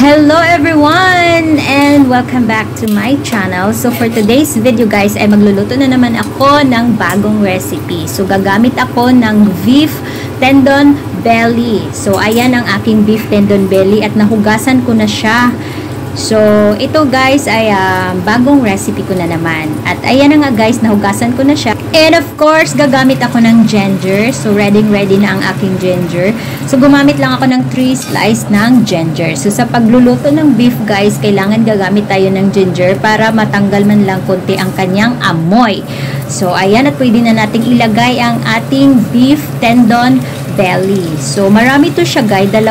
Hello everyone and welcome back to my channel. So for today's video guys ay magluluto na naman ako ng bagong recipe. So gagamit ako ng beef tendon belly. So ayan ang aking beef tendon belly at nahugasan ko na siya. So ito guys ay bagong recipe ko na naman. At ayan na nga guys, nahugasan ko na siya. And of course, gagamit ako ng ginger. So ready na ang aking ginger. So gumamit lang ako ng 3 slice ng ginger. So sa pagluluto ng beef guys, kailangan gagamit tayo ng ginger para matanggal man lang konti ang kanyang amoy. So ayan, at pwede na nating ilagay ang ating beef tendon belly. So marami to siya guys, 2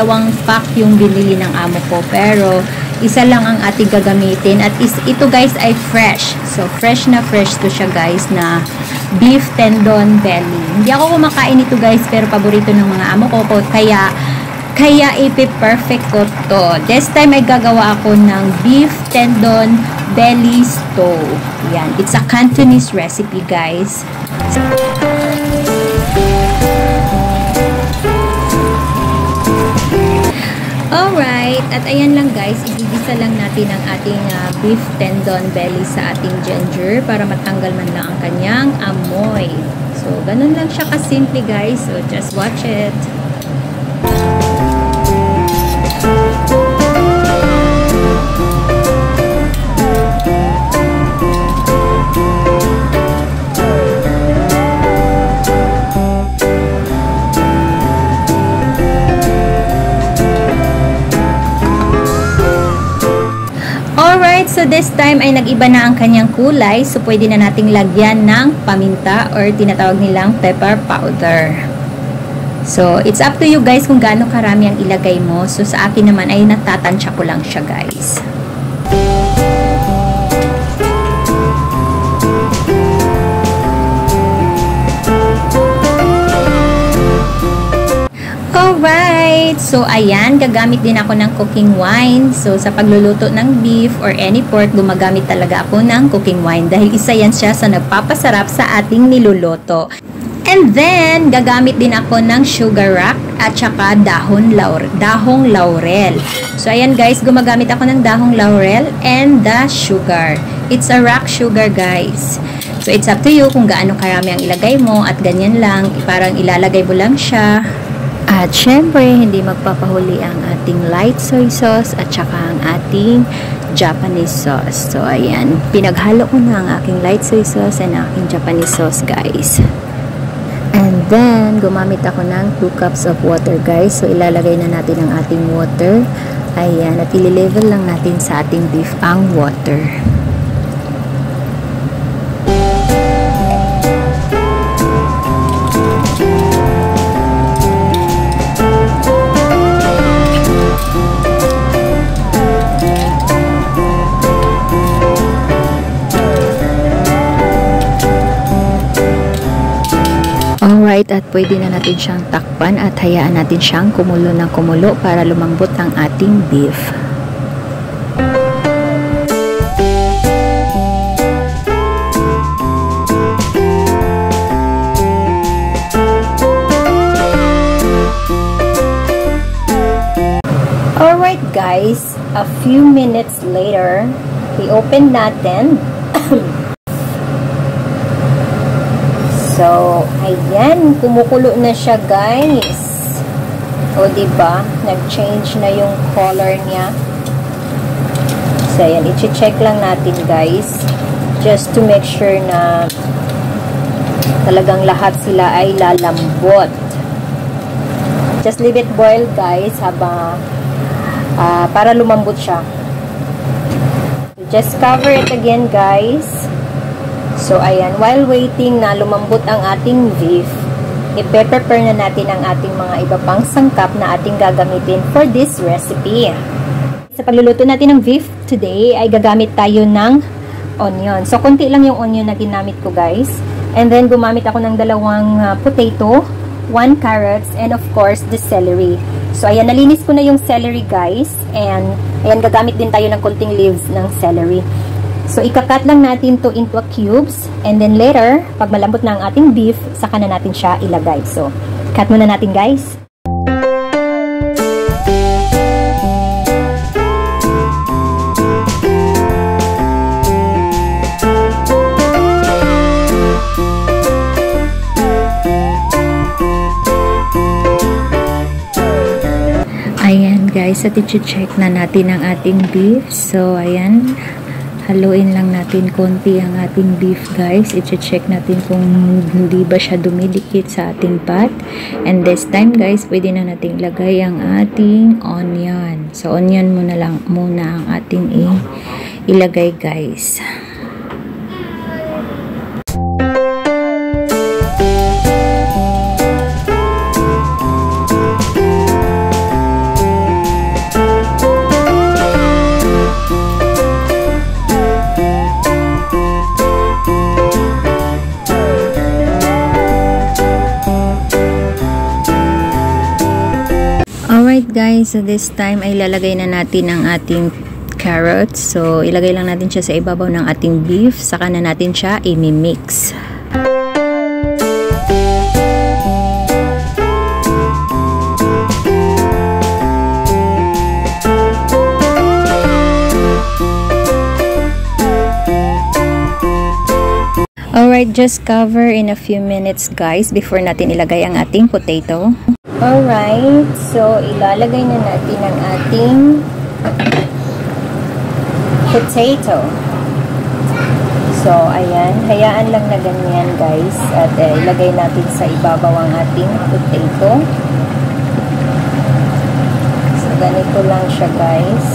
pack yung binili ng amo ko, pero isa lang ang ating gagamitin at ito guys ay fresh. So fresh to siya guys na beef tendon belly. Hindi ako kumakain ito guys, pero paborito ng mga amo ko, kaya ipi-perfect ko to. This time ay gagawa ako ng beef tendon belly stew. Yan, it's a Cantonese recipe guys. Alright, at ayan lang guys, igigisa lang natin ang ating beef tendon belly sa ating ginger para matanggal man lang ang kanyang amoy. So, ganun lang siya kasimple guys. So, just watch it. So this time ay nag-iba na ang kanyang kulay, so pwede na nating lagyan ng paminta or tinatawag nilang pepper powder. So it's up to you guys kung gaano karami ang ilagay mo. So sa akin naman ay natatansya ko lang siya guys. Alright, so ayan, gagamit din ako ng cooking wine. So sa pagluluto ng beef or any pork, gumagamit talaga ako ng cooking wine dahil isa yan siya sa nagpapasarap sa ating niluluto. And then, gagamit din ako ng sugar rock at saka dahong laurel. So ayan guys, gumagamit ako ng dahong laurel and the sugar. It's a rock sugar guys. So it's up to you kung gaano karami ang ilagay mo at ganyan lang, parang ilalagay mo lang siya. At syempre, hindi magpapahuli ang ating light soy sauce at saka ang ating Japanese sauce. So, ayan. Pinaghalo ko na ang aking light soy sauce and aking Japanese sauce, guys. And then, gumamit ako ng 2 cups of water, guys. So, ilalagay na natin ang ating water. Ayan. At ililevel lang natin sa ating beef ang water. Alright, at pwede na natin siyang takpan at hayaan natin siyang kumulo ng kumulo para lumambot ang ating beef. Alright guys, a few minutes later, i-open natin. So, ayan, kumukulo na siya, guys. O, diba? Nag-change na yung color niya. So, ayan, i-check lang natin, guys. Just to make sure na talagang lahat sila ay lalambot. Just leave it boil, guys, habang para lumambot siya. Just cover it again, guys. So, ayan, while waiting na lumambot ang ating beef, i-prepare na natin ang ating mga iba pang sangkap na ating gagamitin for this recipe. Sa pagluluto natin ng beef today, ay gagamit tayo ng onion. So, konti lang yung onion na ginamit ko, guys. And then, gumamit ako ng 2 potato, 1 carrots, and of course, the celery. So, ayan, nalinis ko na yung celery, guys. And, ayan, gagamit din tayo ng konting leaves ng celery. So, ikakat lang natin to into cubes. And then later, pag malambot na ang ating beef, saka na natin siya ilagay. So, cut muna natin guys. guys, at i-check na natin ang ating beef. So, ayan. Haluin lang natin konti ang ating beef, guys. I-check natin kung hindi ba siya dumidikit sa ating pot. And this time, guys, pwede na natin ilagay ang ating onion. So, onion muna ang ating ilagay, guys. Alright guys, so this time ay lalagay na natin ang ating carrots. So ilagay lang natin siya sa ibabaw ng ating beef, saka na natin siya i-mix. Alright, just cover in a few minutes guys before natin ilagay ang ating potato. Alright, so ilalagay na natin ang ating potato. So, ayan, hayaan lang na ganyan guys at ilagay natin sa ibabaw ang ating potato. So, ganito lang siya guys.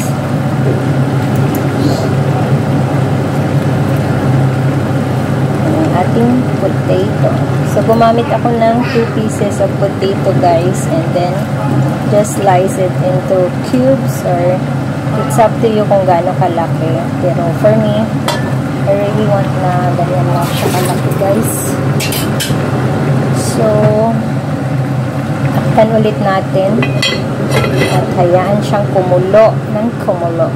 Ating potato. So, gumamit ako ng 2 pieces of potato, guys. And then, just slice it into cubes or it's up to you kung gaano kalaki. Pero, for me, I really want na ganyan lang siya kalaki, guys. So, takpan ulit natin. At hayaan siyang kumulo ng kumulo.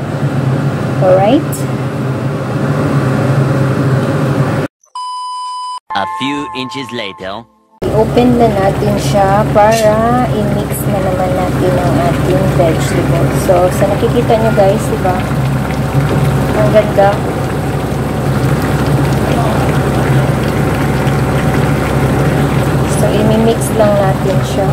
Alright? A few inches later. I-open na natin siya para i-mix na naman natin ang ating vegetables. So, sa nakikita nyo guys, diba? Ang ganda. So, i-mix lang natin siya.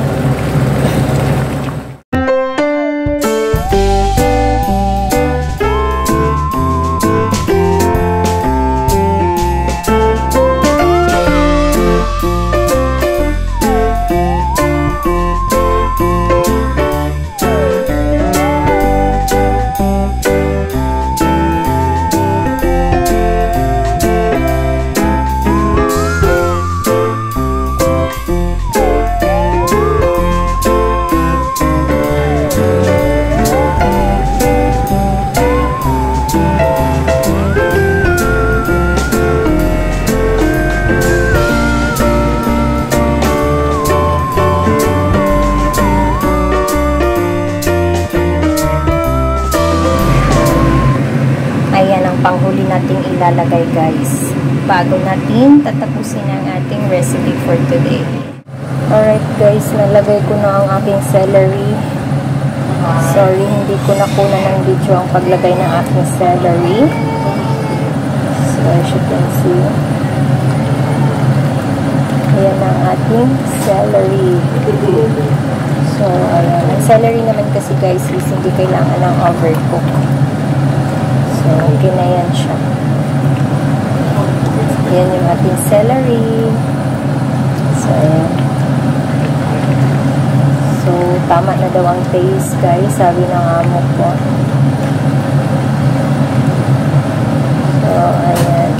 Panghuli nating ilalagay guys bago natin tatapusin ang ating recipe for today. Alright guys, nalagay ko na ang aking celery. Sorry, hindi ko nakuna ng video ang paglagay ng aking celery. So as you can see, ayan ang ating celery. So ayan, ang celery naman kasi guys is hindi kailangan ng overcook. So, okay na yan siya. Yan yung ating celery. So, ayan. So, tama na daw ang taste, guys. Sabi ng amo ko. So, ayan.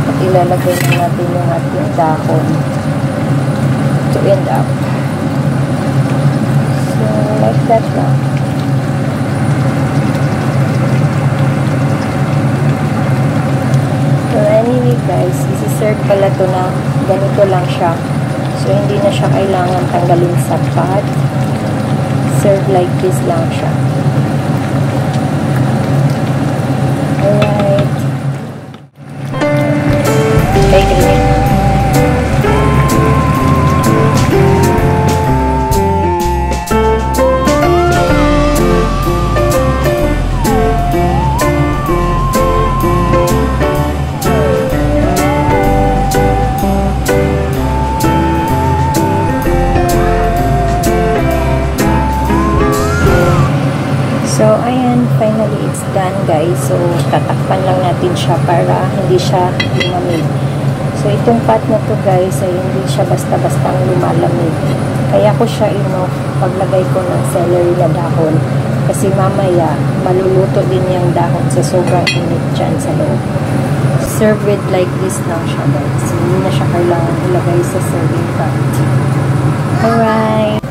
At ilalagay na natin yung ating dahon to end up. Like that lang. So anyway guys, isi-serve pala to na ganito lang siya. So hindi na siya kailangan tanggalin sa pot. Serve like this lang siya. Alright. Okay, green. guys. So, tatakpan lang natin siya para hindi siya lumamig. So, itong pot na to guys ay hindi siya basta-bastang lumalamig. Kaya ko siya paglagay ko ng celery na dahon. Kasi mamaya, maluluto din yung dahon sa sobrang init dyan sa loob. Serve with like this lang siya guys. Hindi na siya kailangan ilagay sa serving pot. Alright.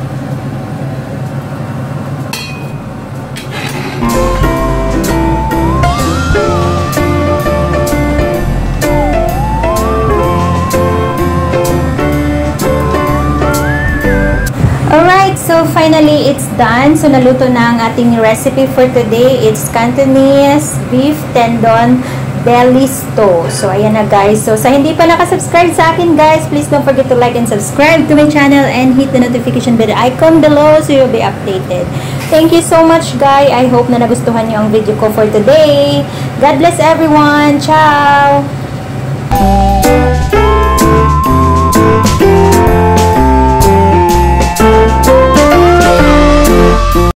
Alright, so finally it's done. So naluto na ang ating recipe for today. It's Cantonese beef tendon belly stew. So ayan na guys. So sa hindi pa nakasubscribe sa akin guys, please don't forget to like and subscribe to my channel and hit the notification bell icon below so you'll be updated. Thank you so much guys. I hope na nagustuhan niyo ang video ko for today. God bless everyone. Ciao!